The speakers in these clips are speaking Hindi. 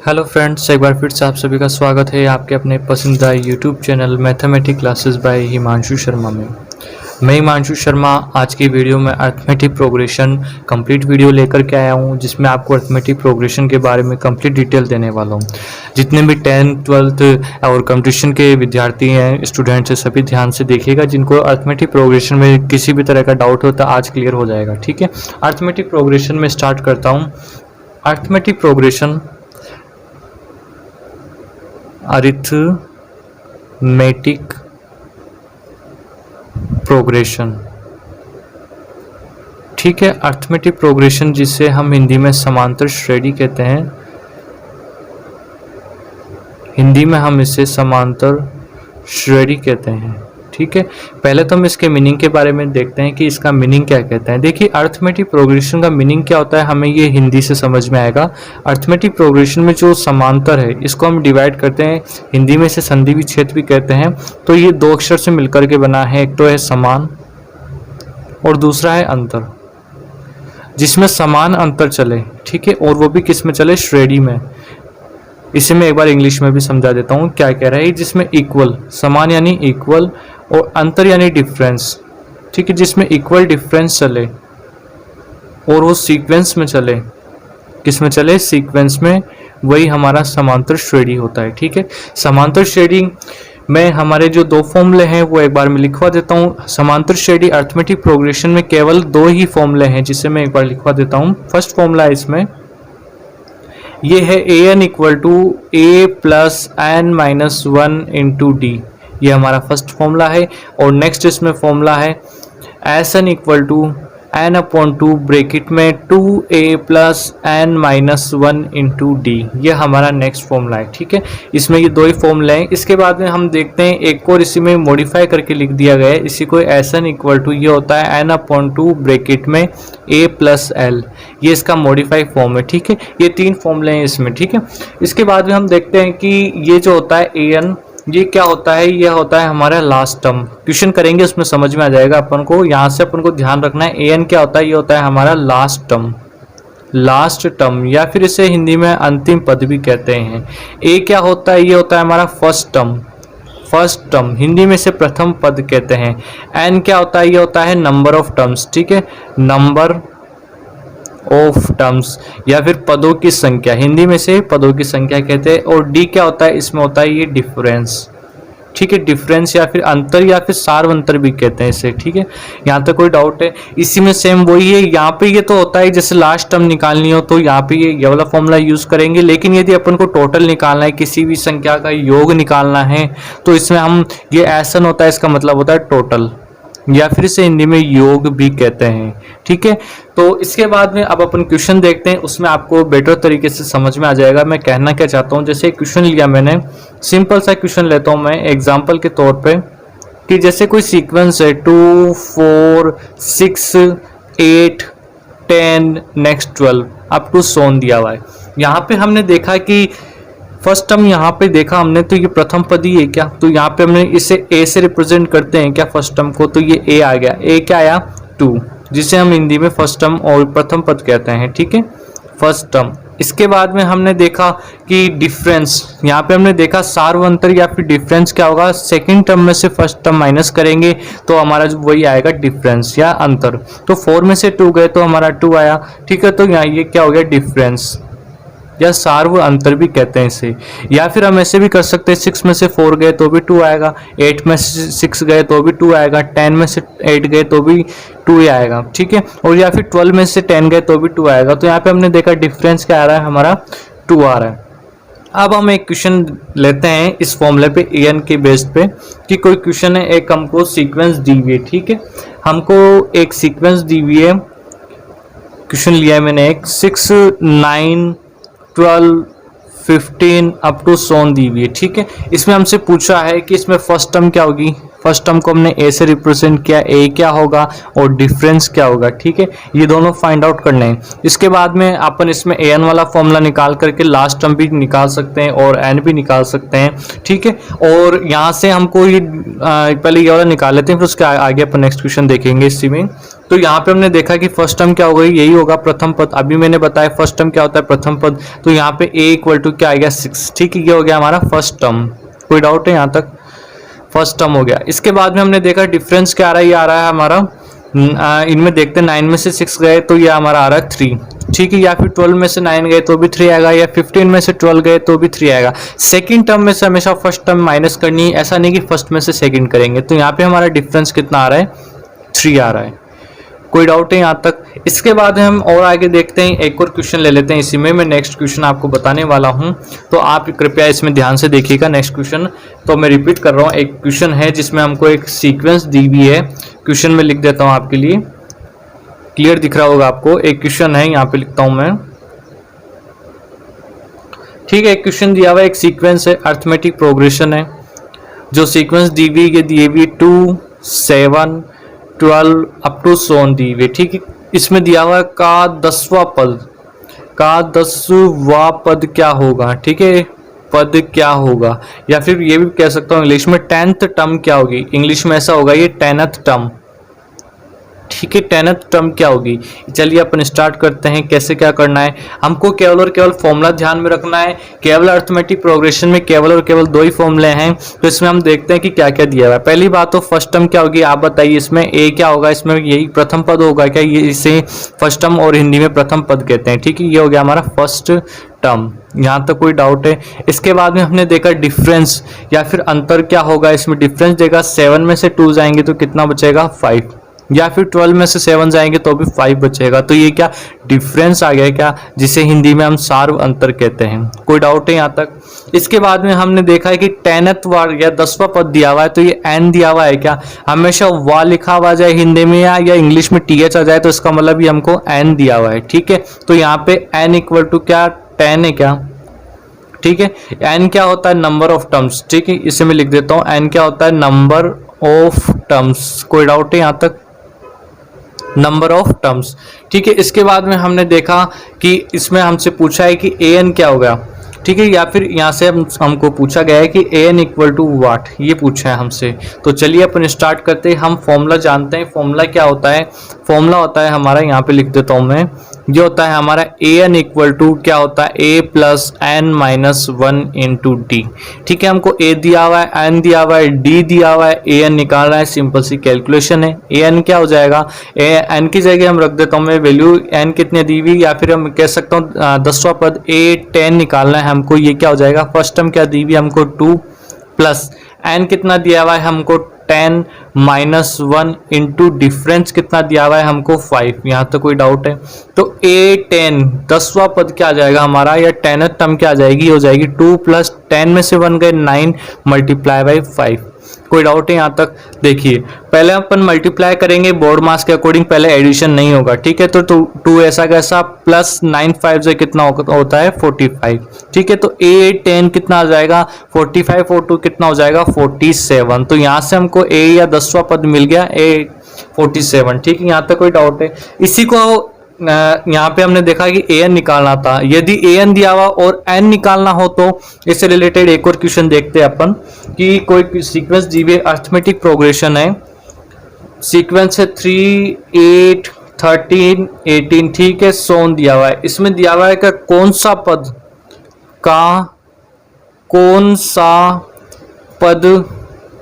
हेलो फ्रेंड्स, एक बार फिर से आप सभी का स्वागत है आपके अपने पसंदीदा YouTube channel mathematic classes bye Himanshu Sharma में। मैं हिमांशु शर्मा आज की वीडियो में अर्थमेटिक प्रोग्रेशन कंप्लीट वीडियो लेकर के आया हूं, जिसमें आपको अर्थमेटिक प्रोग्रेशन के बारे में कंप्लीट डिटेल देने वाला हूं। जितने भी 10th 12th और कंपटीशन के विद्यार्थी हैं, स्टूडेंट्स हैं, सभी ध्यान से देखिएगा। जिनको अर्थमेटिक प्रोग्रेशन में किसी भी तरह का डाउट होता है आज क्लियर हो जाएगा। ठीक है, अर्थमेटिक प्रोग्रेशन में स्टार्ट करता हूँ। अर्थमेटिक प्रोग्रेशन अरिथमेटिक प्रोग्रेशन, ठीक है। अरिथमेटिक प्रोग्रेशन जिसे हम हिंदी में समांतर श्रेणी कहते हैं, हिंदी में हम इसे समांतर श्रेणी कहते हैं। ठीक है, पहले तो हम इसके मीनिंग के बारे में देखते हैं कि इसका मीनिंग क्या कहते हैं। देखिए, अरिथमेटिक प्रोग्रेशन का मीनिंग क्या होता है, हमें ये हिंदी से समझ में आएगा। अरिथमेटिक प्रोग्रेशन में जो समांतर है, इसको हम डिवाइड करते हैं, हिंदी में इसे संधि विच्छेद भी कहते हैं। तो ये दो अक्षर से मिलकर के बना है, एक तो है समान और दूसरा है अंतर, जिसमें समान अंतर चले। ठीक है, और वो भी किस में चले, श्रेणी में। इसे मैं एक बार इंग्लिश में भी समझा देता हूँ क्या कह रहा है। जिसमें इक्वल, समान यानी इक्वल, और अंतर यानी डिफरेंस। ठीक है, जिसमें इक्वल डिफरेंस चले और वो सीक्वेंस में चले। किस में चले, सीक्वेंस में, वही हमारा समांतर श्रेणी होता है। ठीक है, समांतर श्रेणी में हमारे जो दो फॉर्मूले हैं वो एक बार मैं लिखवा देता हूँ। समांतर श्रेणी अरिथमेटिक प्रोग्रेशन में केवल दो ही फॉर्मूले हैं, जिसे मैं एक बार लिखवा देता हूँ। फर्स्ट फॉर्मूला इसमें ये है an equal to a plus n minus 1 into d, ये हमारा फर्स्ट फॉर्मूला है। और नेक्स्ट इसमें फॉर्मूला है Sn equal to n upon 2 bracket में 2a plus n minus 1 into d, ये हमारा नेक्स्ट फॉर्मूला है। ठीक है, इसमें ये दो ही फॉर्मूले हैं। इसके बाद में हम देखते हैं एक और इसी में मॉडिफाई करके लिख दिया गया है। इसी को Sn इक्वल टू ये होता है n अपॉन 2 ब्रैकेट में a प्लस l, ये इसका मॉडिफाई फॉर्म है। ठीक है, ये तीन फॉर्मूले हैं इसमें। ठीक है, इसके बाद में हम देखते हैं कि ये जो होता है an, ये क्या होता है, ये होता है हमारा लास्ट टर्म। क्वेश्चन करेंगे उसमें समझ में आ जाएगा अपन को। यहाँ से अपन को ध्यान रखना है an क्या होता है, ये होता है हमारा लास्ट टर्म, लास्ट टर्म, या फिर इसे हिंदी में अंतिम पद भी कहते हैं। a क्या होता है, ये होता है हमारा first term, first term, Hindi में इसे प्रथम पद कहते हैं। n क्या होता है, ये होता है नंबर ऑफ टर्म्स। ठीक है, नंबर ऑफ टर्म्स या फिर पदों की संख्या, हिंदी में से पदों की संख्या कहते हैं। और डी क्या होता है, इसमें होता है ये डिफरेंस। ठीक है, डिफरेंस या फिर अंतर या फिर सार्वंतर भी कहते हैं इसे। ठीक है, यहाँ तक कोई डाउट है? इसी में सेम वही है। यहाँ पे ये तो होता है जैसे लास्ट टर्म निकालनी हो तो यहाँ पे ये वाला फॉर्मूला यूज करेंगे। लेकिन यदि अपन को टोटल निकालना है, किसी भी संख्या का योग निकालना है, तो इसमें हम ये ऐसा होता है, इसका मतलब होता है टोटल, या फिर इसे हिंदी में योग भी कहते हैं। ठीक है, तो इसके बाद में अब अपन क्वेश्चन देखते हैं, उसमें आपको बेटर तरीके से समझ में आ जाएगा मैं कहना क्या चाहता हूँ। जैसे क्वेश्चन लिया मैंने, सिंपल सा क्वेश्चन लेता हूँ मैं एग्जांपल के तौर पे, कि जैसे कोई सीक्वेंस है 2 4 6 8 10 नेक्स्ट 12 अप टू सोन दिया हुआ है। यहाँ पे हमने देखा कि फर्स्ट टर्म यहाँ पे देखा हमने, तो ये प्रथम पद ही है क्या, तो यहाँ पे हमने इसे a से रिप्रेजेंट करते हैं क्या फर्स्ट टर्म को, तो ये a आ गया। a क्या आया, 2, जिसे हम हिंदी में फर्स्ट टर्म और प्रथम पद कहते हैं। ठीक है, फर्स्ट टर्म। इसके बाद में हमने देखा कि डिफरेंस, यहाँ पे हमने देखा सार्वंतर या फिर डिफरेंस क्या होगा, सेकंड टर्म में से फर्स्ट टर्म माइनस करेंगे तो हमारा वही आएगा डिफरेंस या अंतर। तो 4 में से 2 गए तो हमारा 2 आया। ठीक है, तो यहाँ ये क्या हो गया, डिफरेंस या सार्व अंतर भी कहते हैं इसे। या फिर हम ऐसे भी कर सकते हैं, 6 में से 4 गए तो भी 2 आएगा, 8 में से 6 गए तो भी 2 आएगा, 10 में से 8 गए तो भी 2 ही आएगा। ठीक है, और या फिर 12 में से 10 गए तो भी 2 आएगा। तो यहाँ पे हमने देखा डिफरेंस क्या आ रहा है, हमारा 2 आ रहा है। अब हम एक क्वेश्चन लेते हैं इस फॉर्मूले पे an के बेस पे, कि कोई क्वेश्चन है, एक हमको सीक्वेंस दी हुई है। ठीक है, हमको एक सीक्वेंस दी हुई है, क्वेश्चन लिया है मैंने एक 6 9 12 15 अप टू सोन दी हुई है। ठीक है, इसमें हमसे पूछा है कि इसमें फर्स्ट टर्म क्या होगी, फर्स्ट टर्म को हमने ए से रिप्रेजेंट किया, ए क्या होगा और डिफरेंस क्या होगा, ठीक है, ये दोनों फाइंड आउट करने हैं। इसके बाद में अपन इसमें ए एन वाला फॉर्मूला निकाल करके लास्ट टर्म भी निकाल सकते हैं और एन भी निकाल सकते हैं, ठीक है। और यहाँ से हमको ये पहले ये वाला निकाल लेते हैं, फिर उसके आगे अपन नेक्स्ट क्वेश्चन देखेंगे इसी में। तो यहाँ पे हमने देखा कि फर्स्ट टर्म क्या हो गई, यही होगा प्रथम पद। अभी मैंने बताया फर्स्ट टर्म क्या होता है, प्रथम पद। तो यहाँ पे a इक्वल टू क्या आ गया 6, ठीक है, ये हो गया हमारा फर्स्ट टर्म। कोई डाउट है यहाँ तक? फर्स्ट टर्म हो गया। इसके बाद में हमने देखा डिफरेंस क्या आ रहा है, ये आ रहा है हमारा इनमें देखते हैं 9 में से 6 गए तो ये हमारा आ रहा है 3, ठीक है, या फिर 12 में से 9 गए तो भी 3 आएगा, या 15 में से 12 गए तो भी 3 आएगा। सेकंड टर्म में से हमेशा फर्स्ट टर्म माइनस करनी है, ऐसा नहीं कि फर्स्ट में से सेकंड करेंगे। तो यहाँ पे हमारा डिफरेंस कितना आ रहा है, 3 आ रहा है। कोई डाउट है यहाँ तक? इसके बाद हम और आगे देखते हैं, एक और क्वेश्चन ले लेते हैं इसी में। मैं नेक्स्ट क्वेश्चन आपको बताने वाला हूँ, तो आप कृपया इसमें ध्यान से देखिएगा। नेक्स्ट क्वेश्चन तो मैं रिपीट कर रहा हूँ, एक क्वेश्चन है जिसमें हमको एक सीक्वेंस दी हुई है। क्वेश्चन में लिख देता हूँ आपके लिए, क्लियर दिख रहा होगा आपको। एक क्वेश्चन है, यहाँ पे लिखता हूँ मैं, ठीक है। एक क्वेश्चन दिया हुआ है, एक सीक्वेंस है, अर्थमेटिक प्रोग्रेशन है। जो सीक्वेंस दी हुई 2, 7, 12 अप टू सोन दी हुई, ठीक है। इसमें दिया हुआ का 10वां पद क्या होगा, ठीक है, पद क्या होगा, या फिर ये भी कह सकता हूँ इंग्लिश में 10th टर्म क्या होगी। इंग्लिश में ऐसा होगा ये 10th टर्म, ठीक है, 10th टर्म क्या होगी। चलिए अपन स्टार्ट करते हैं, कैसे क्या करना है। हमको केवल और केवल फॉर्मूला ध्यान में रखना है। केवल अर्थमेटिक प्रोग्रेशन में केवल और केवल 2 ही फॉर्मूले हैं, तो इसमें हम देखते हैं कि क्या क्या दिया हुआ है। पहली बात तो फर्स्ट टर्म क्या होगी, आप बताइए। इसमें ए क्या होगा, इसमें यही प्रथम पद होगा क्या, ये इसे फर्स्ट टर्म और हिंदी में प्रथम पद कहते हैं, ठीक है। ये हो गया हमारा फर्स्ट टर्म, यहाँ तक कोई डाउट है? इसके बाद में हमने देखा डिफरेंस या फिर अंतर क्या होगा। इसमें डिफरेंस देगा, 7 में से 2 जाएंगे तो कितना बचेगा 5, या फिर 12 में से 7 जाएंगे तो भी 5 बचेगा। तो ये क्या डिफरेंस आ गया क्या, जिसे हिंदी में हम सार्व अंतर कहते हैं। कोई डाउट है यहाँ तक? इसके बाद में हमने देखा है कि 10th वार या 10वां पद दिया हुआ है, तो ये एन दिया हुआ है क्या, हमेशा वा लिखा हुआ जाए हिंदी में या इंग्लिश में टीएच आ जाए तो इसका मतलब ये हमको एन दिया हुआ है, ठीक है। तो यहाँ पे एन इक्वल टू क्या 10 है क्या, ठीक है। एन क्या होता है, नंबर ऑफ टर्म्स, ठीक है, इसे मैं लिख देता हूँ। एन क्या होता है, नंबर ऑफ टर्म्स। कोई डाउट है यहाँ तक? नंबर ऑफ टर्म्स, ठीक है। इसके बाद में हमने देखा कि इसमें हमसे पूछा है कि ए एन क्या होगा, ठीक है, या फिर यहाँ से हमको पूछा गया है कि ए एन इक्वल टू वाट, ये पूछा है हमसे। तो चलिए अपन स्टार्ट करते हैं। हम फॉर्मूला जानते हैं, फॉर्मूला क्या होता है, फॉर्मूला होता है हमारा, यहाँ पे लिख देता हूँ मैं, ये होता है हमारा ए एन इक्वल टू क्या होता है, a plus n minus 1 into d, ठीक है। हमको ए दिया हुआ है, एन दिया हुआ है, डी दिया हुआ है, ए एन निकालना है, सिंपल सी कैलकुलेशन है। ए एन क्या हो जाएगा, ए एन की जगह हम रख देता हूँ मैं वैल्यू, एन कितने दी हुई, या फिर हम कह सकता हूँ 10वां पद ए 10 निकालना है हमको। ये क्या हो जाएगा, फर्स्ट टर्म क्या दी हुई हमको 2 प्लस एन कितना दिया हुआ है हमको 10 माइनस 1 इंटू डिफरेंस कितना दिया हुआ है हमको 5। यहाँ तो कोई डाउट है? तो ए 10 10वां पद क्या आ जाएगा हमारा, या 10th टर्म क्या आ जाएगी, हो जाएगी 2 प्लस 10 में से 1 गए 9 मल्टीप्लाई बाई 5। कोई डाउट है यहाँ तक? देखिए पहले अपन मल्टीप्लाई करेंगे बोर्ड मास के अकॉर्डिंग, पहले एडिशन नहीं होगा, ठीक है। तो 2 ऐसा कैसा प्लस 9 5 से कितना होता है 45, ठीक है। तो ए 10 कितना आ जाएगा 45 और 2 कितना हो जाएगा 47। तो यहाँ से हमको ए या 10वां पद मिल गया ए 47, ठीक है। यहाँ तक कोई डाउट है? इसी को यहाँ पे हमने देखा कि ए एन निकालना था। यदि ए एन दिया हुआ और एन निकालना हो तो इससे रिलेटेड एक और क्वेश्चन देखते हैं अपन कि कोई सीक्वेंस दी हुई अर्थमेटिक प्रोग्रेशन है, सीक्वेंस है 3 8 13 18, ठीक है, सोन दिया हुआ है। इसमें दिया हुआ है कि कौन सा पद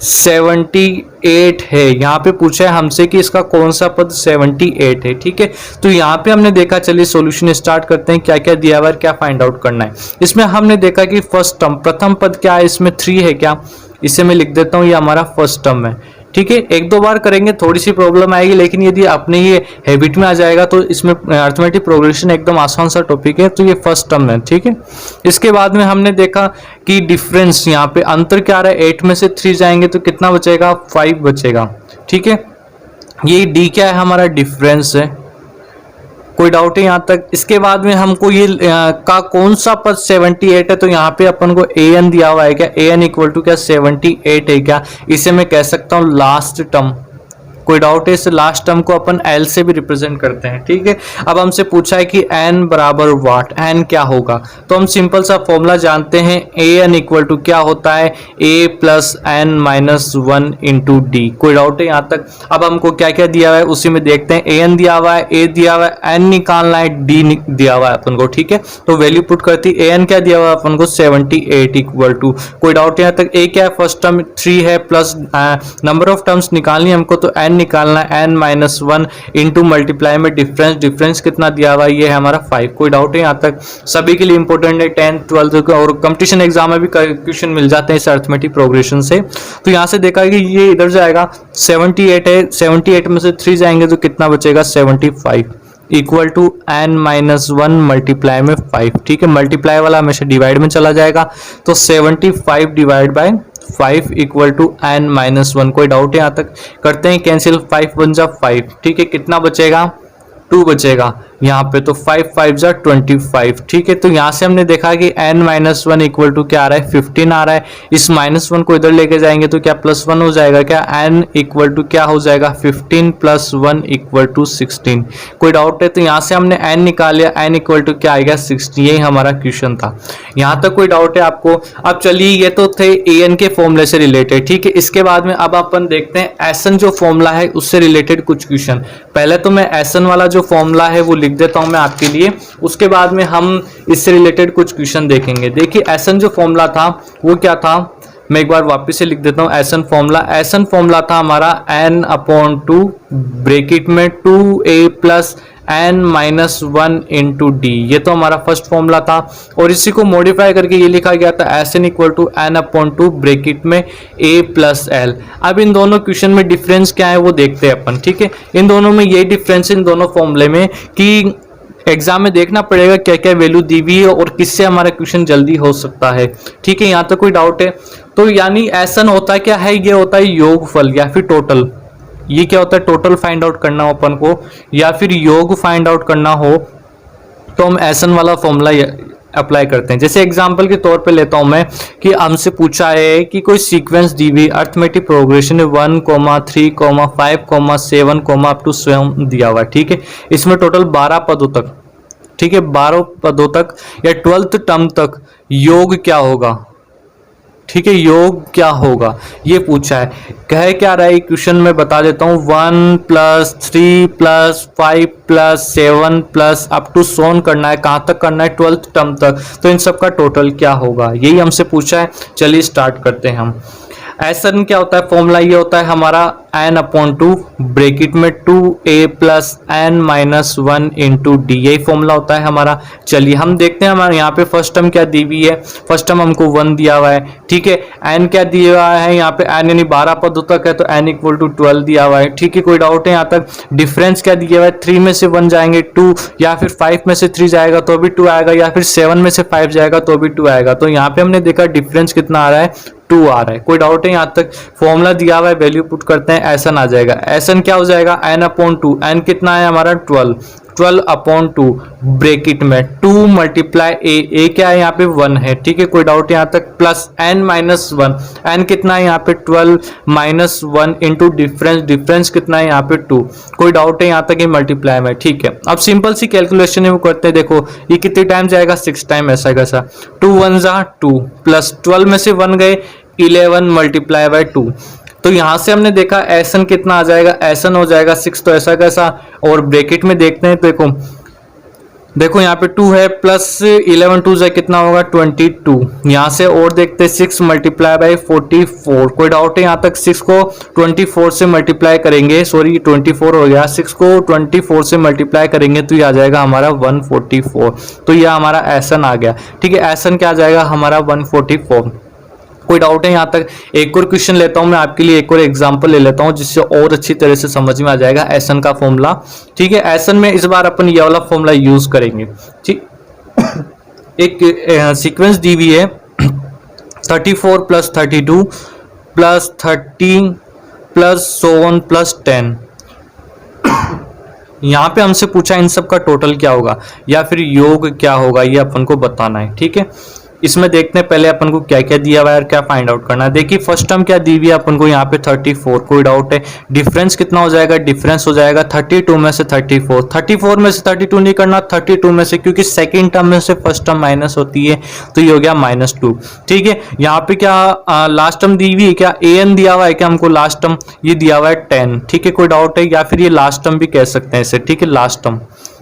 78 है। यहाँ पे पूछा है हमसे कि इसका कौन सा पद 78 है, ठीक है। तो यहाँ पे हमने देखा, चलिए सॉल्यूशन स्टार्ट करते हैं, क्या क्या दिया हुआ है, क्या फाइंड आउट करना है। इसमें हमने देखा कि फर्स्ट टर्म प्रथम पद क्या है, इसमें 3 है क्या, इसे मैं लिख देता हूँ, ये हमारा फर्स्ट टर्म है, ठीक है। 1-2 बार करेंगे थोड़ी सी प्रॉब्लम आएगी, लेकिन यदि अपने ये हैबिट में आ जाएगा तो इसमें अर्थमेटिक प्रोग्रेशन एकदम आसान सा टॉपिक है। तो ये फर्स्ट टर्म है, ठीक है। इसके बाद में हमने देखा कि डिफरेंस, यहाँ पे अंतर क्या आ रहा है, 8 में से 3 जाएंगे तो कितना बचेगा 5 बचेगा, ठीक है। ये डी क्या है हमारा, डिफरेंस है, कोई डाउट है यहाँ तक? इसके बाद में हमको ये का कौन सा पद 78 है, तो यहाँ पे अपन को an दिया हुआ है क्या, an इक्वल टू क्या 78 है क्या, इसे मैं कह सकता हूँ लास्ट टर्म। कोई डाउट है? इस लास्ट टर्म को अपन L से भी रिप्रेजेंट करते हैं, ठीक है। अब हमसे पूछा है कि n बराबर वाट, n क्या होगा, तो हम सिंपल सा फॉर्मूला जानते हैं, an इक्वल टू क्या होता है, a plus n minus 1 into D. कोई डाउट है यहाँ तक? अब हमको क्या क्या दिया हुआ है उसी में देखते हैं, an दिया हुआ है, a दिया हुआ है, n निकालना है, d दिया हुआ है अपन को, ठीक है। तो वैल्यू पुट करती, an क्या दिया हुआ है अपन को 78 इक्वल टू, कोई डाउट यहाँ तक? a क्या है, फर्स्ट टर्म 3 है, प्लस नंबर ऑफ टर्म्स निकालनी है हमको, तो n निकालना है, n माइनस 1 इंटू मल्टीप्लाई में डिफरेंस, डिफरेंस कितना दिया हुआ है, ये है हमारा 5। कोई डाउट है यहाँ तक? सभी के लिए इंपॉर्टेंट है, 10th 12th और कंपटीशन एग्जाम में भी क्वेश्चन मिल जाते हैं इस अर्थमेटिक प्रोग्रेशन से। तो यहाँ से देखा कि ये इधर जाएगा, 78 है, 78 में से 3 जाएंगे तो कितना बचेगा 75 equal to n minus 1 multiply में 5, ठीक है। मल्टीप्लाई वाला हमेशा डिवाइड में चला जाएगा, तो 75 divide by 5 equal to n minus 1। कोई डाउट है यहाँ तक? करते हैं कैंसिल, 5 बन जा 5, ठीक है। कितना बचेगा, 2 बचेगा यहाँ पे, तो 5 5 जा 25, ठीक है। तो यहाँ से हमने देखा कि n माइनस 1 इक्वल टू क्या आ रहा है, 15 आ रहा है। इस माइनस 1 को इधर लेके जाएंगे तो क्या प्लस 1 हो जाएगा क्या, n इक्वल टू क्या हो जाएगा 15 प्लस 1 इक्वल टू 16। कोई डाउट है? तो यहाँ से हमने n निकाल लिया, n इक्वल टू क्या आएगा 16, यही हमारा क्वेश्चन था। यहाँ तक कोई डाउट है आपको? अब चलिए, ये तो थे an के फॉर्मूले से रिलेटेड, ठीक है। इसके बाद में अब अपन देखते हैं Sn जो फॉर्मूला है उससे रिलेटेड कुछ क्वेश्चन। पहले तो मैं Sn वाला जो फॉर्मूला है वो लिख देता हूं मैं आपके लिए, उसके बाद में हम इससे रिलेटेड कुछ क्वेश्चन देखेंगे। देखिए Sn जो फॉर्मूला था वो क्या था, मैं एक बार वापस से लिख देता हूं। Sn फॉर्मूला था हमारा n/2 ब्रैकेट में 2a plus n minus 1 into d, ये तो हमारा फर्स्ट फॉर्मूला था। और इसी को मॉडिफाई करके ये लिखा गया था Sn equal to n/2 bracket में a प्लस l। अब इन दोनों क्वेश्चन में डिफरेंस क्या है वो देखते हैं अपन, ठीक है। इन दोनों में ये डिफरेंस इन दोनों फॉर्मूले में कि एग्जाम में देखना पड़ेगा क्या क्या वैल्यू दी हुई है और किससे हमारा क्वेश्चन जल्दी हो सकता है, ठीक है। यहाँ तक कोई डाउट है? तो यानी Sn होता क्या है, ये होता है योगफल या फिर टोटल। ये क्या होता है, टोटल फाइंड आउट करना हो अपन को या फिर योग फाइंड आउट करना हो तो हम Sn वाला फॉर्मूला अप्लाई करते हैं। जैसे एग्जांपल के तौर पे लेता हूं मैं कि हमसे पूछा है कि कोई सीक्वेंस दी हुई अर्थमेटिक प्रोग्रेशन 1, 3, 5, 7 अप टू 7 दिया हुआ है, ठीक है। इसमें टोटल 12 पदों तक, ठीक है, 12 पदों तक या 12th टर्म तक योग क्या होगा, ठीक है, योग क्या होगा ये पूछा है। कह क्या रहा है क्वेश्चन में बता देता हूँ, 1 plus 3 plus 5 plus 7 plus up to सोन करना है, कहाँ तक करना है 12th टर्म तक, तो इन सब का टोटल क्या होगा यही हमसे पूछा है। चलिए स्टार्ट करते हैं हम। Sn क्या होता है, फॉर्मूला ये होता है हमारा n/2 ब्रैकेट में 2a plus n minus 1 into D, यही फॉर्मूला होता है हमारा। चलिए हम देखते हैं हमारे यहाँ पे फर्स्ट टर्म क्या दी हुई है। फर्स्ट टर्म हमको 1 दिया हुआ है, ठीक है। n क्या दिया हुआ है यहाँ पे, n यानी 12 पदों तक है तो n इक्वल टू 12 दिया हुआ है, ठीक है। कोई डाउट है यहाँ तक? डिफरेंस क्या दिया हुआ है, 3 में से 1 जाएंगे 2, या फिर 5 में से 3 जाएगा तो भी 2 आएगा, या फिर 7 में से 5 जाएगा तो भी 2 आएगा। तो यहाँ पे हमने देखा डिफरेंस कितना आ रहा है, 2 आ रहा है। कोई डाउट है यहाँ तक? फॉर्मूला दिया हुआ है, वैल्यू पुट करते हैं, Sn आ जाएगा। Sn क्या हो जाएगा, n/2, n कितना है हमारा 12/2 ब्रैकेट में 2 मल्टीप्लाई a क्या है यहाँ पे 1 है, ठीक है। कोई डाउट यहाँ तक? प्लस n माइनस 1, n कितना है यहाँ पे 12 माइनस 1 इंटू डिफरेंस कितना है यहाँ पे 2। कोई डाउट है यहाँ तक? ये मल्टीप्लाई में, ठीक है। अब सिंपल सी कैलकुलेशन है वो करते हैं। देखो ये कितने टाइम जाएगा, 6 टाइम, ऐसा कैसा, 2 1 जा 2 प्लस 12 में से 1 गए 11 मल्टीप्लाई बाय 2, तो यहां से हमने देखा Sn कितना आ जाएगा, Sn हो जाएगा 6, तो ऐसा कैसा। और ब्रैकेट में देखते हैं तो देखो यहाँ पे 2 है प्लस 11 2 से कितना होगा 22। यहाँ से और देखते हैं 6 मल्टीप्लाई बाय 44। कोई डाउट है यहाँ तक? 6 को 24 से मल्टीप्लाई करेंगे, सॉरी 24 हो गया, 6 को 24 से मल्टीप्लाई करेंगे तो ये आ जाएगा हमारा 144। तो ये हमारा Sn आ गया, ठीक है। Sn क्या आ जाएगा हमारा 144। कोई डाउट है यहाँ तक? एक और क्वेश्चन लेता हूं मैं आपके लिए, एक और एग्जांपल ले लेता हूं जिससे और अच्छी तरह से समझ में आ जाएगा Sn का फॉर्मूला, ठीक है। Sn में इस बार अपन ये वाला फॉर्मूला यूज करेंगे, ठीक। एक सीक्वेंस दी हुई है 34 प्लस 32 प्लस 13 प्लस 7 प्लस 10, यहाँ पे हमसे पूछा इन सब का टोटल क्या होगा या फिर योग क्या होगा, ये अपन को बताना है। ठीक है, इसमें देखते हैं पहले अपन को क्या क्या दिया हुआ है और क्या फाइंड आउट करना है। देखिए फर्स्ट टर्म क्या दी हुई है अपन को यहाँ पे 34, कोई डाउट है? डिफरेंस कितना हो जाएगा? डिफरेंस हो जाएगा 32 में से 34, 34 में से 32 नहीं करना, 32 में से, क्योंकि सेकेंड टर्म में से फर्स्ट टर्म माइनस होती है तो ये हो गया -2। ठीक है, यहाँ पे क्या लास्ट टर्म दी हुई है? क्या an दिया हुआ है क्या हमको? लास्ट टर्म ये दिया हुआ है 10। ठीक है, कोई डाउट है? या फिर ये लास्ट टर्म भी कह सकते हैं इसे। ठीक है, लास्ट टर्म,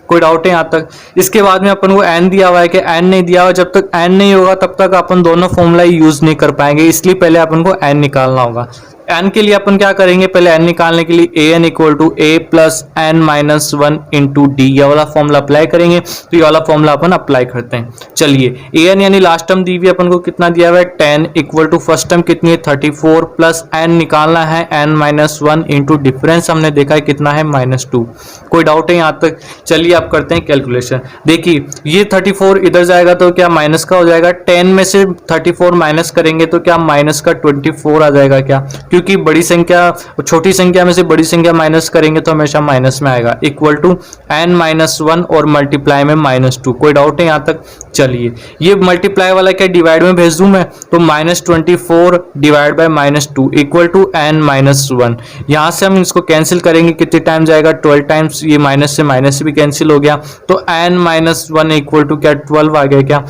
कोई डाउट है यहाँ तक? इसके बाद में अपन को n दिया हुआ है कि n नहीं दिया हुआ, जब तक n नहीं होगा तब तक अपन दोनों फॉर्मूला यूज नहीं कर पाएंगे, इसलिए पहले अपन को n निकालना होगा। n के लिए अपन क्या करेंगे? पहले n निकालने के लिए an equal to a plus n minus 1 into d, ये वाला फॉर्मूला अप्लाई करेंगे। तो ये वाला फॉर्मूला अपन अप्लाई करते हैं। चलिए an यानी लास्ट टर्म दी हुई अपन को कितना दिया हुआ है? 10 इक्वल टू फर्स्ट टर्म कितनी है? 34 प्लस n निकालना है n माइनस 1 इंटू डिफरेंस हमने देखा है कितना है? -2। कोई डाउट है यहाँ तक? चलिए आप करते हैं कैलकुलेशन। देखिए ये 34 इधर जाएगा तो क्या माइनस का हो जाएगा? 10 में से 34 माइनस करेंगे तो क्या माइनस का 24 आ जाएगा क्या? क्योंकि बड़ी संख्या छोटी संख्या में से बड़ी संख्या माइनस करेंगे तो हमेशा माइनस में आएगा। इक्वल टू n माइनस 1 और मल्टीप्लाई में -2। कोई डाउट है यहाँ तक? चलिए ये मल्टीप्लाई वाला क्या डिवाइड में भेज दूं मैं? तो -24 divide by -2 equal to n minus 1। यहाँ से हम इसको कैंसिल करेंगे, कितने टाइम जाएगा? 12 टाइम्स। ये माइनस से भी कैंसिल हो गया, तो n माइनस 1 इक्वल टू क्या 12 आ गया क्या?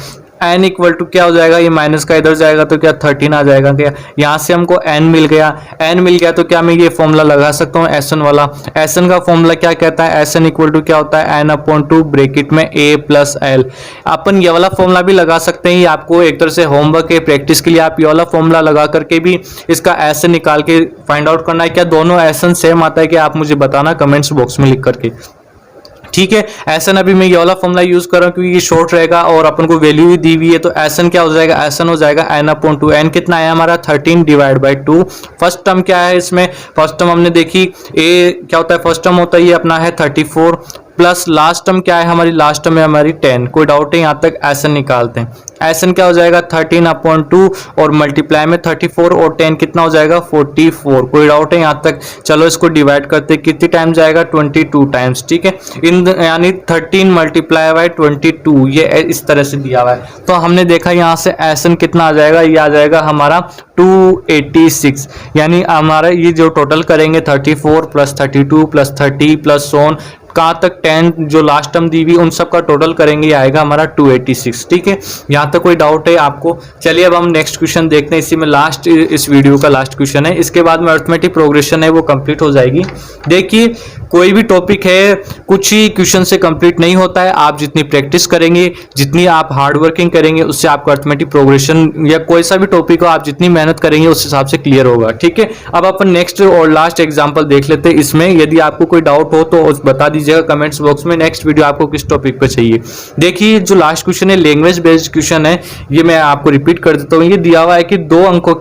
n इक्वल टू क्या हो जाएगा? ये माइनस का इधर जाएगा तो क्या 13 आ जाएगा क्या? यहाँ से हमको n मिल गया। n मिल गया तो क्या मैं ये फॉर्मूला लगा सकता हूँ Sn वाला? Sn का फॉर्मूला क्या कहता है? Sn इक्वल टू क्या होता है? n/2 ब्रैकेट में a प्लस l। अपन ये वाला फॉर्मूला भी लगा सकते हैं, ये आपको एक तरह से होमवर्क है, प्रैक्टिस के लिए आप ये वाला फॉर्मूला लगा करके भी इसका Sn निकाल के फाइंड आउट करना है। क्या दोनों Sn सेम आता है कि आप मुझे बताना कमेंट्स बॉक्स में लिख करके। ठीक है, Sn अभी मैं ये वाला फॉर्मूला यूज कर रहा हूँ क्योंकि ये शॉर्ट रहेगा और अपन को वैल्यू भी दी हुई है। तो Sn क्या हो जाएगा? Sn हो जाएगा n/2। n कितना है हमारा? 13 डिवाइड बाई 2। फर्स्ट टर्म क्या है इसमें? फर्स्ट टर्म हमने देखी a क्या होता है? फर्स्ट टर्म होता है ये अपना है 34 प्लस लास्ट टर्म क्या है हमारी? लास्ट टर्म है हमारी 10। कोई डाउट है यहाँ तक? Sn निकालते हैं। Sn क्या हो जाएगा? 13/2 और मल्टीप्लाई में 34 और 10 कितना हो जाएगा? 44। कोई डाउट है यहाँ तक? चलो इसको डिवाइड करते हैं, कितनी टाइम जाएगा? 22 टाइम्स। ठीक है, इन यानी 13 मल्टीप्लाई बाय 22, ये इस तरह से दिया हुआ है। तो हमने देखा यहाँ से Sn कितना आ जाएगा? ये आ जाएगा हमारा 286। यानी हमारा ये जो टोटल करेंगे 34 प्लस 32 प्लस 30 प्लस सोन कहाँ तक 10 जो लास्ट टर्म दी हुई उन सब का टोटल करेंगे, ये आएगा हमारा 286। ठीक है, यहाँ तक कोई डाउट है आपको? चलिए अब हम नेक्स्ट क्वेश्चन देखते हैं। इसी में लास्ट, इस वीडियो का लास्ट क्वेश्चन है, इसके बाद में अर्थमेटिक प्रोग्रेशन है वो कंप्लीट हो जाएगी। देखिए कोई भी टॉपिक है कुछ ही क्वेश्चन से कंप्लीट नहीं होता है। आप जितनी प्रैक्टिस करेंगे, जितनी आप हार्ड वर्किंग करेंगे, उससे आपका अर्थमेटिक प्रोग्रेशन या कोई सा भी टॉपिक हो आप जितनी मेहनत करेंगे उस हिसाब से क्लियर होगा। ठीक है, अब अपन नेक्स्ट और लास्ट एग्जाम्पल देख लेते हैं। इसमें यदि आपको कोई डाउट हो तो बता दीजिएगा कमेंट्स बॉक्स में नेक्स्ट वीडियो आपको किस टॉपिक पे चाहिए। देखिए जो लास्ट क्वेश्चन है लैंग्वेज बेस्ड क्वेश्चन है, ये मैं आपको रिपीट कर देता हूँ। ये दिया हुआ है कि दो अंकों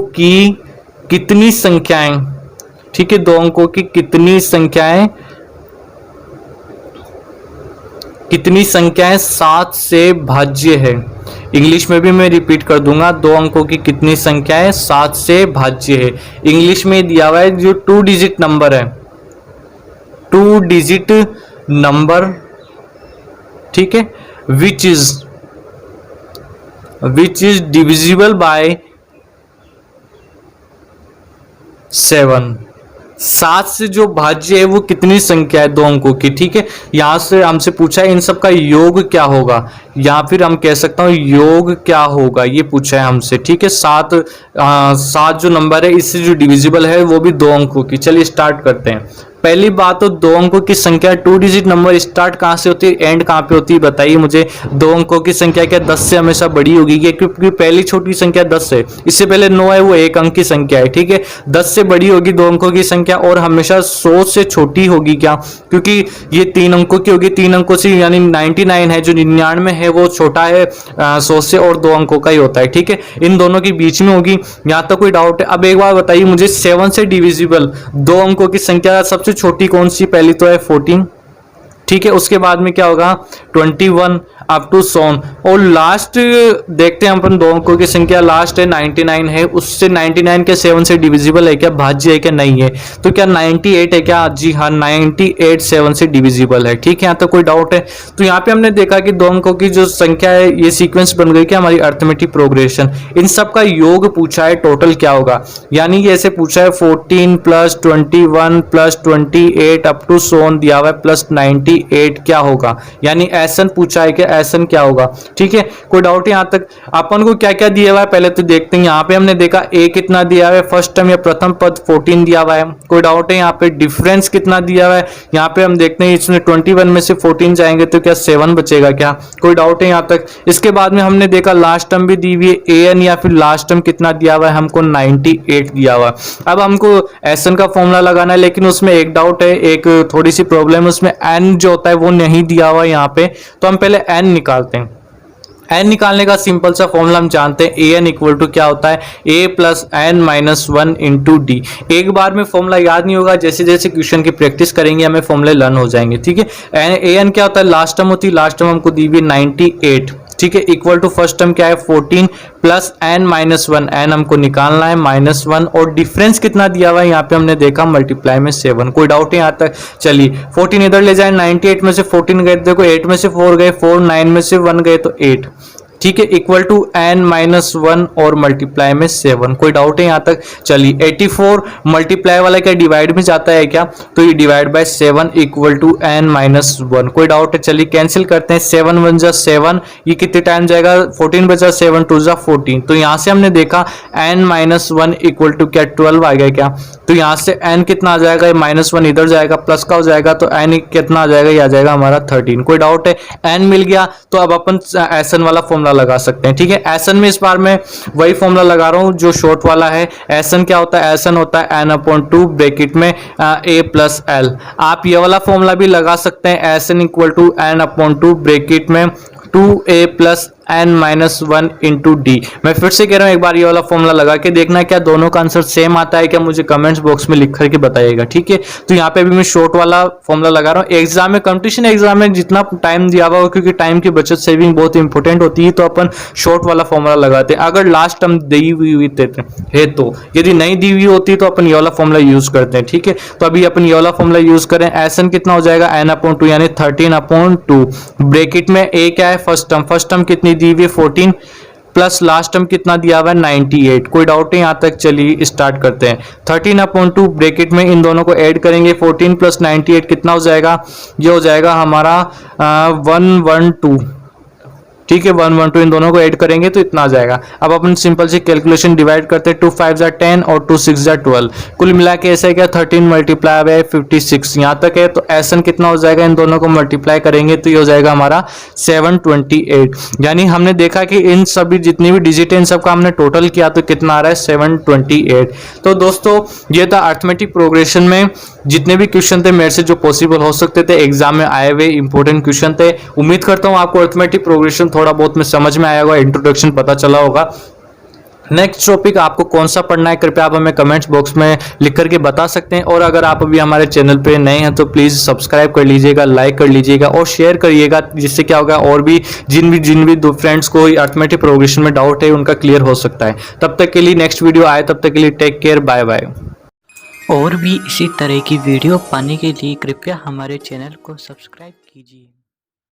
की कितनी संख्याएं, ठीक है, 2 अंकों की कितनी संख्याएं 7 से भाज्य है। इंग्लिश में भी मैं रिपीट कर दूंगा, 2 अंकों की कितनी संख्याएं 7 से भाज्य है। इंग्लिश में दिया हुआ है जो 2 डिजिट नंबर है, 2 डिजिट नंबर, ठीक है, विच इज डिविजिबल बाय 7। 7 से जो भाज्य है वो कितनी संख्या है 2 अंकों की। ठीक है, यहां से हमसे पूछा है इन सब का योग क्या होगा, या फिर हम कह सकता हूँ योग क्या होगा, ये पूछा है हमसे। ठीक है, 7 जो नंबर है इससे जो डिविजिबल है वो भी 2 अंकों की। चलिए स्टार्ट करते हैं। पहली बात तो 2 अंकों की संख्या, 2 डिजिट नंबर स्टार्ट कहाँ से होती है, एंड कहाँ पे होती है, बताइए मुझे। 2 अंकों की संख्या क्या 10 से हमेशा बड़ी होगी, क्योंकि पहली छोटी संख्या 10 है, इससे पहले 9 है, वो 1 अंक की संख्या है। ठीक है, 10 से बड़ी होगी 2 अंकों की संख्या, और हमेशा 100 से छोटी होगी क्या, क्योंकि ये 3 अंकों की होगी। 3 अंकों से यानी 99 है, जो 99 है वो छोटा है 100 से, और 2 अंकों का ही होता है। ठीक है, इन दोनों के बीच में होगी। यहाँ तक कोई डाउट है? अब एक बार बताइए मुझे, 7 से डिविजिबल 2 अंकों की संख्या सबसे छोटी कौन सी? पहली तो है 14। ठीक है। उसके बाद में क्या होगा 21 अप टू सोन, और लास्ट देखते हैं अपन दो अंकों की संख्या, लास्ट है 99 है, उससे 99 के 7 से डिविजिबल है क्या, भाज्य है क्या, नहीं है। तो क्या 98 है क्या, जी हाँ 98 7 से डिविजिबल है। ठीक है, यहाँ तो कोई डाउट है। तो यहाँ पे हमने देखा कि दो अंकों की जो संख्या है ये सीक्वेंस बन गई क्या हमारी अर्थमेटिक प्रोग्रेशन। इन सब का योग पूछा है, टोटल क्या होगा, यानी ये ऐसे पूछा है 14 प्लस 21 प्लस 28 अप टू सोन दिया हुआ है प्लस 98 क्या होगा, यानी एसन पूछा है कि एसन क्या होगा। ठीक है, कोई डाउट है यहाँ तक। अपन को क्या क्या दिया हुआ है पहले तो देखते हैं। यहाँ पे हमने देखा ए कितना दिया हुआ है, फर्स्ट टर्म या प्रथम पद 14 दिया हुआ है। कोई डाउट है यहाँ पे डिफरेंस कितना दिया हुआ है, यहाँ पे हम देखते हैं इसमें 21 में से 14 जाएंगे तो क्या 7 बचेगा क्या, कोई डाउट है यहाँ तक। इसके बाद में हमने देखा लास्ट टर्म भी दी हुई है एन, या फिर लास्ट टर्म कितना दिया हुआ है हमको 98 दिया हुआ है। अब हमको एसन का फॉर्मूला लगाना है, लेकिन उसमें एक डाउट है, एक थोड़ी सी प्रॉब्लम है, उसमें एन जो होता है वो नहीं दिया हुआ है यहाँ पे। तो हम पहले एन निकालते हैं। एन निकालने का सिंपल सा फॉर्मूला हम जानते हैं, ए एन इक्वल टू क्या होता है, a plus n minus 1 into d. एक बार में फॉर्मूला याद नहीं होगा, जैसे जैसे क्वेश्चन की प्रैक्टिस करेंगे हमें फॉर्मूले लर्न हो जाएंगे। ठीक है, ए एन क्या होता है, लास्ट टर्म होती है, लास्ट टर्म हमको दी हुई 98। ठीक है, इक्वल टू फर्स्ट टर्म क्या है 14 प्लस एन माइनस 1, एन हमको निकालना है -1, और डिफरेंस कितना दिया हुआ है यहाँ पे हमने देखा मल्टीप्लाई में 7। कोई डाउट है यहाँ तक, चलिए 14 इधर ले जाए, 98 में से 14 गए, देखो 8 में से 4 गए 4, 9 में से 1 गए तो 8। ठीक है, इक्वल टू एन माइनस 1 और मल्टीप्लाई में 7। कोई डाउट है यहाँ तक, चलिए 84 मल्टीप्लाई वाला क्या डिवाइड में जाता है क्या, तो ये divide by 7 equal to n minus 1। कोई डाउट है, चलिए कैंसिल करते हैं, 7 1 जा 7, ये कितने टाइम जाएगा 14 बचा 7 2 जा 14। तो यहाँ से हमने देखा एन माइनस 1 इक्वल टू क्या 12 आ गया क्या, तो यहाँ से एन कितना आ जाएगा, -1 इधर जाएगा, प्लस का हो जाएगा, तो एन कितना आ जाएगा, ये आ जाएगा हमारा 13। कोई डाउट है, एन मिल गया तो अब अपन एसन वाला फॉर्मूला लगा सकते हैं। ठीक है, एसन में इस बार मैं वही फॉर्मूला लगा रहा हूं जो शॉर्ट वाला है। एसन क्या होता है, एसन होता है n/2 ब्रैकेट में a प्लस एल। आप ये वाला फॉर्मूला भी लगा सकते हैं, एसन इक्वल टू n/2 ब्रैकेट में 2a plus n-1 into D. मैं फिर से कह रहा हूं, एक बार ये वाला फॉर्मूला लगा के देखना क्या दोनों का आंसर सेम आता है क्या, मुझे कमेंट्स बॉक्स में लिख करके बताइएगा। ठीक है, तो यहाँ पे भी मैं शॉर्ट वाला फॉर्मूला लगा रहा हूँ। एग्जाम में कंपटीशन एग्जाम में जितना टाइम दिया हुआ हो, क्योंकि टाइम की बचत सेविंग बहुत इंपॉर्टेंट होती है, तो अपन शॉर्ट वाला फॉर्मूला लगाते हैं। अगर लास्ट टर्म दी हुई है तो, यदि नहीं दी हुई होती तो अपन ये वाला फॉर्मूला यूज करते हैं। ठीक है, तो अभी अपन ये वाला फॉर्मूला यूज करें। एसन कितना हो जाएगा n/2 यानी 13/2 ब्रैकेट में a क्या है फर्स्ट टर्म कितनी दी हुई है 14 प्लस लास्ट टर्म कितना दिया हुआ है 98। कोई डाउट है यहाँ तक, चलिए स्टार्ट करते हैं। 13/2 ब्रैकेट में इन दोनों को ऐड करेंगे, 14 प्लस 98 कितना हो जाएगा, ये हो जाएगा हमारा 112। ठीक है, 112 इन दोनों को ऐड करेंगे तो इतना आ जाएगा। अब अपन सिंपल सी कैलकुलेशन डिवाइड करते हैं, 2 5 जा 10 और 2 6 जा 12, कुल मिला के ऐसा है क्या 13 मल्टीप्लाई बाय 56 यहाँ तक है। तो एसन कितना हो जाएगा, इन दोनों को मल्टीप्लाई करेंगे तो ये हो जाएगा हमारा 728। यानी हमने देखा कि इन सभी जितनी भी डिजिट है इन सबका हमने टोटल किया तो कितना आ रहा है 728। तो दोस्तों ये था अर्थमेटिक प्रोग्रेशन में जितने भी क्वेश्चन थे मेरे से जो पॉसिबल हो सकते थे, एग्जाम में आए हुए इंपॉर्टेंट क्वेश्चन थे। उम्मीद करता हूँ आपको अर्थमेटिक प्रोग्रेशन थोड़ा बहुत में समझ में आया होगा, इंट्रोडक्शन पता चला होगा। नेक्स्ट टॉपिक आपको कौन सा पढ़ना है कृपया आप हमें कमेंट्स बॉक्स में लिख करके बता सकते हैं। और अगर आप अभी हमारे चैनल पे नए हैं तो प्लीज़ सब्सक्राइब कर लीजिएगा, लाइक कर लीजिएगा और शेयर करिएगा, जिससे क्या होगा और भी जिन भी दो फ्रेंड्स को अर्थमेटिक प्रोग्रेशन में डाउट है उनका क्लियर हो सकता है। तब तक के लिए नेक्स्ट वीडियो आए, तब तक के लिए टेक केयर, बाय बाय। और भी इसी तरह की वीडियो पाने के लिए कृपया हमारे चैनल को सब्सक्राइब कीजिए।